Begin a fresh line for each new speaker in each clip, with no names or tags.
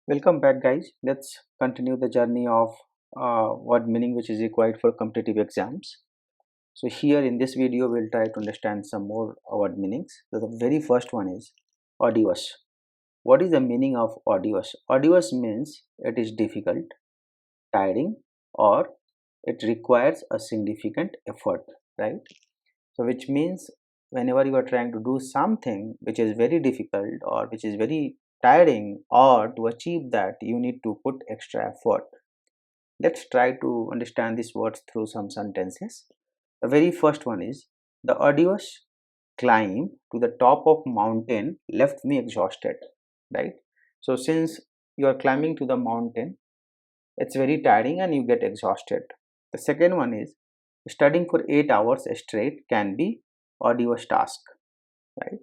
Welcome back, guys. Let's continue the journey of word meaning which is required for competitive exams. So here in this video, we'll try to understand some more word meanings. So the very first one is arduous. What is the meaning of arduous? Arduous means it is difficult, tiring, or it requires a significant effort, right? So which means whenever you are trying to do something which is very difficult or which is very tiring, or to achieve that you need to put extra effort. Let's try to understand these words through some sentences. The very first one is the arduous climb to the top of mountain left me exhausted, right? So since you are climbing to the mountain, it's very tiring and you get exhausted. The second one is studying for 8 hours straight can be arduous task, right?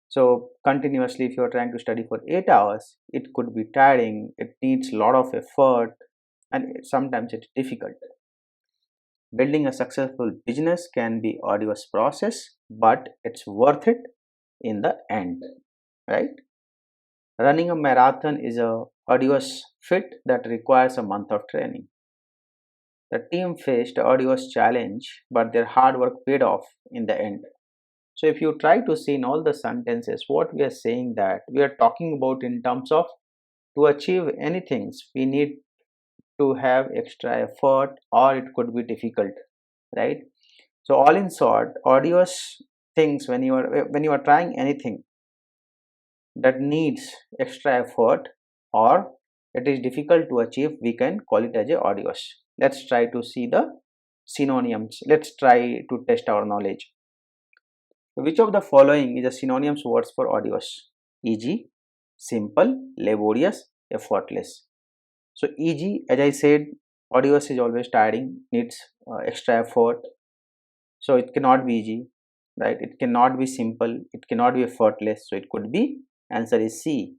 So continuously, if you are trying to study for 8 hours, it could be tiring, it needs a lot of effort, and sometimes it's difficult. Building a successful business can be arduous process, but it's worth it in the end, right? Running a marathon is a arduous feat that requires a month of training. The team faced a arduous challenge, but their hard work paid off in the end. So if you try to see in all the sentences, what we are saying that we are talking about in terms of to achieve anything, we need to have extra effort or it could be difficult, right? So all in short, arduous things when you are trying anything that needs extra effort or it is difficult to achieve, we can call it as a arduous. Let's try to see the synonyms. Let's try to test our knowledge. Which of the following is a synonyms words for arduous? E.g., simple, laborious, effortless. So e.g., as I said, arduous is always tiring, needs extra effort. So it cannot be easy, right? It cannot be simple, it cannot be effortless. So it could be, answer is C,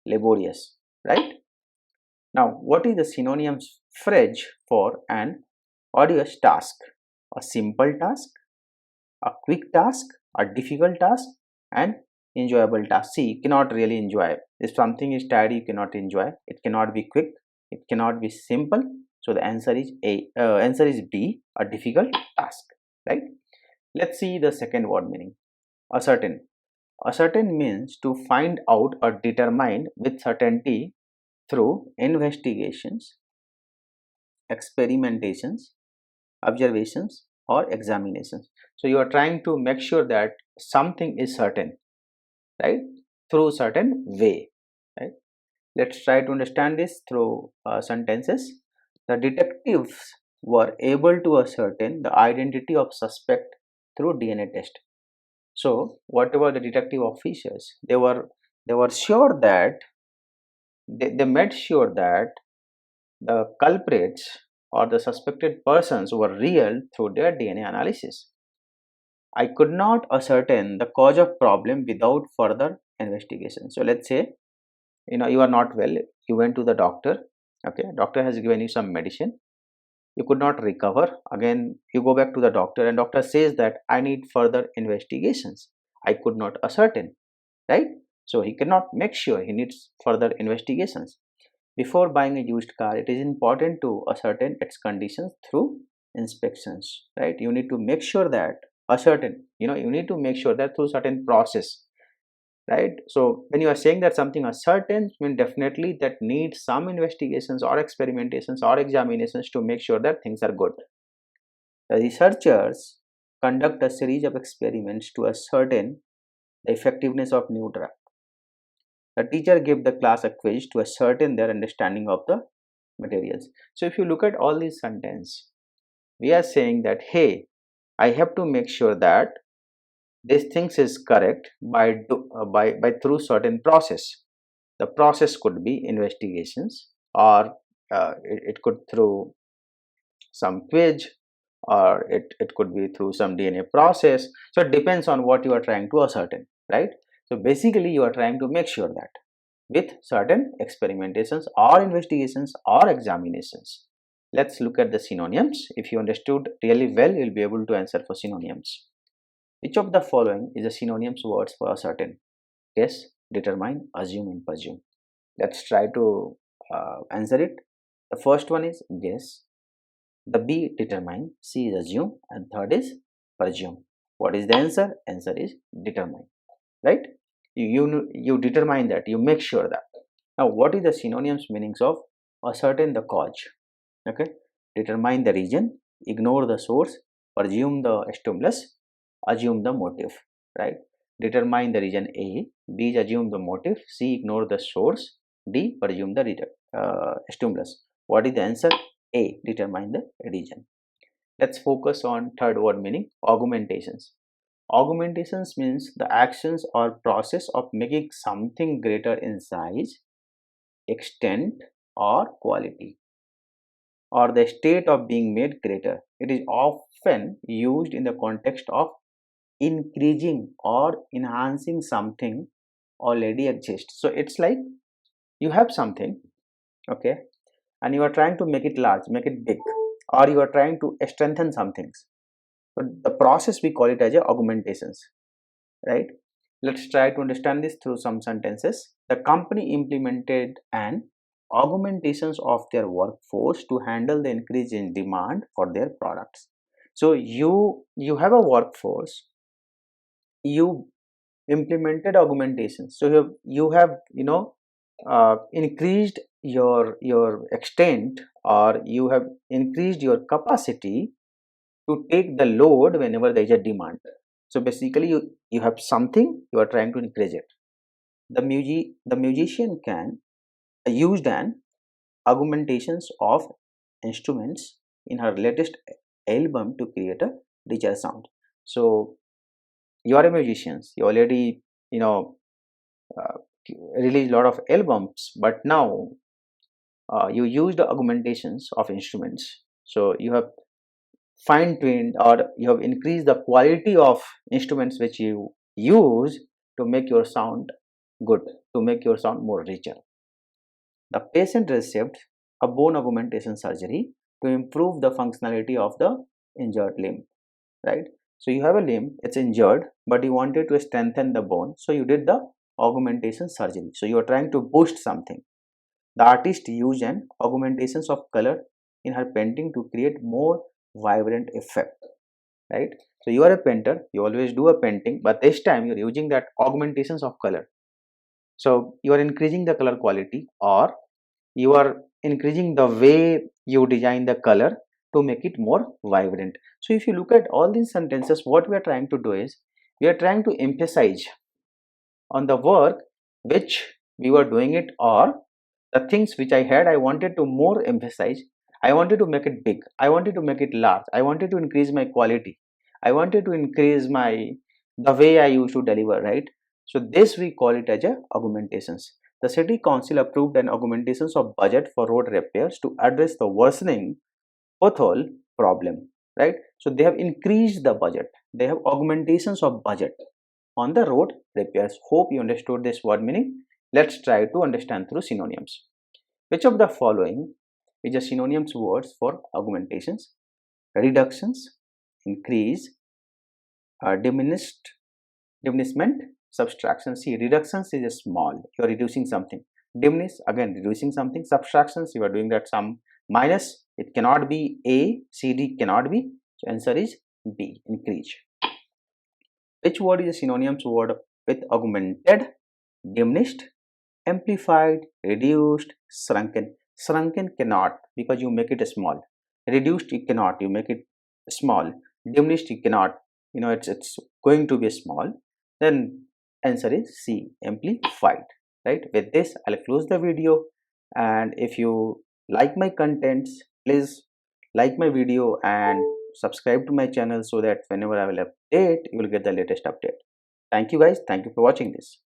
laborious, right? Now, what is the synonyms phrase for an arduous task? A simple task, a quick task, a difficult task, and enjoyable task. See, you cannot really enjoy. If something is tiring, you cannot enjoy. It cannot be quick. It cannot be simple. So the answer is A. Answer is B. A difficult task. Right. Let's see the second word meaning. Ascertain. Ascertain means to find out or determine with certainty through investigations, experimentations, observations, or examinations. So you are trying to make sure that something is certain, right, through certain way, right? Let's try to understand this through sentences. The detectives were able to ascertain the identity of suspect through DNA test. So whatever the detective officers, they were sure that they made sure that the culprits or the suspected persons were real through their DNA analysis. I could not ascertain the cause of problem without further investigation. So let's say you are not well, you went to the doctor, okay, doctor has given you some medicine, you could not recover, again you go back to the doctor and doctor says that I need further investigations. I could not ascertain, right? So he cannot make sure, he needs further investigations. Before buying a used car, it is important to ascertain its conditions through inspections, right? You need to make sure that ascertain, you need to make sure that through certain process, right? So when you are saying that something is certain, I mean definitely that needs some investigations or experimentations or examinations to make sure that things are good. The researchers conduct a series of experiments to ascertain the effectiveness of new drug. The teacher gave the class a quiz to ascertain their understanding of the materials. So if you look at all these sentences, we are saying that hey, I have to make sure that this things is correct by through certain process. The process could be investigations or it could through some quiz or it could be through some DNA process. So it depends on what you are trying to ascertain, right? So basically you are trying to make sure that with certain experimentations or investigations or examinations. Let's look at the synonyms. If you understood really well, you'll be able to answer for synonyms. Which of the following is a synonyms words for ascertain? Guess, determine, assume, and presume. Let's try to answer it. The first one is guess, the B determine, C is assume, and third is presume. What is the answer? Answer is determine, right? You determine that, you make sure that. Now, what is the synonyms meanings of ascertain the cause? Okay, determine the reason, ignore the source, presume the stimulus, assume the motive, right? Determine the reason A, B is assume the motive, C ignore the source, D presume the stimulus. What is the answer? A, determine the reason. Let's focus on third word meaning, augmentations. Augmentations means the actions or process of making something greater in size, extent, or quality, or the state of being made greater. It is often used in the context of increasing or enhancing something already exists. So it's like you have something, okay, and you are trying to make it large, make it big, or you are trying to strengthen some things. So the process we call it as a augmentations, right? Let's try to understand this through some sentences. The company implemented an augmentations of their workforce to handle the increase in demand for their products. So you have a workforce, you implemented augmentations. So you have increased your extent, or you have increased your capacity to take the load whenever there is a demand. So basically you have something, you are trying to increase it. The musician can used an augmentations of instruments in her latest album to create a richer sound. So you are a musician, you already you know uh, released a lot of albums, but now you use the augmentations of instruments. So you have fine tuned, or you have increased the quality of instruments which you use to make your sound good, to make your sound more richer. The patient received a bone augmentation surgery to improve the functionality of the injured limb, right? So you have a limb, it's injured, but you wanted to strengthen the bone, so you did the augmentation surgery. So you are trying to boost something. The artist used an augmentations of color in her painting to create more vibrant effect, right? So you are a painter, you always do a painting, but this time you're using that augmentations of color. So you are increasing the color quality, or you are increasing the way you design the color to make it more vibrant. So if you look at all these sentences, what we are trying to do is we are trying to emphasize on the work which we were doing it, or the things which I had, I wanted to more emphasize. I wanted to make it big, I wanted to make it large, I wanted to increase my quality, I wanted to increase my the way I used to deliver, right? So this we call it as a augmentations. The city council approved an augmentations of budget for road repairs to address the worsening pothole problem, right? So they have increased the budget, they have augmentations of budget on the road repairs. Hope you understood this word meaning. Let's try to understand through synonyms. Which of the following is a synonyms words for augmentations? Reductions, increase, diminished, diminishment, subtraction. See, reductions is a small, you are reducing something. Diminish, again reducing something. Subtractions, you are doing that some minus, it cannot be A, C, D cannot be. So answer is B, increase. Which word is a synonyms word with augmented, diminished, amplified, reduced, shrunken? Shrunken cannot, because you make it small. Reduced you cannot, you make it small. Diminished you cannot, it's going to be small. Then answer is C, amplified, right? With this I'll close the video, and if you like my contents, please like my video and subscribe to my channel, so that whenever I will update, you will get the latest update. Thank you guys, thank you for watching this.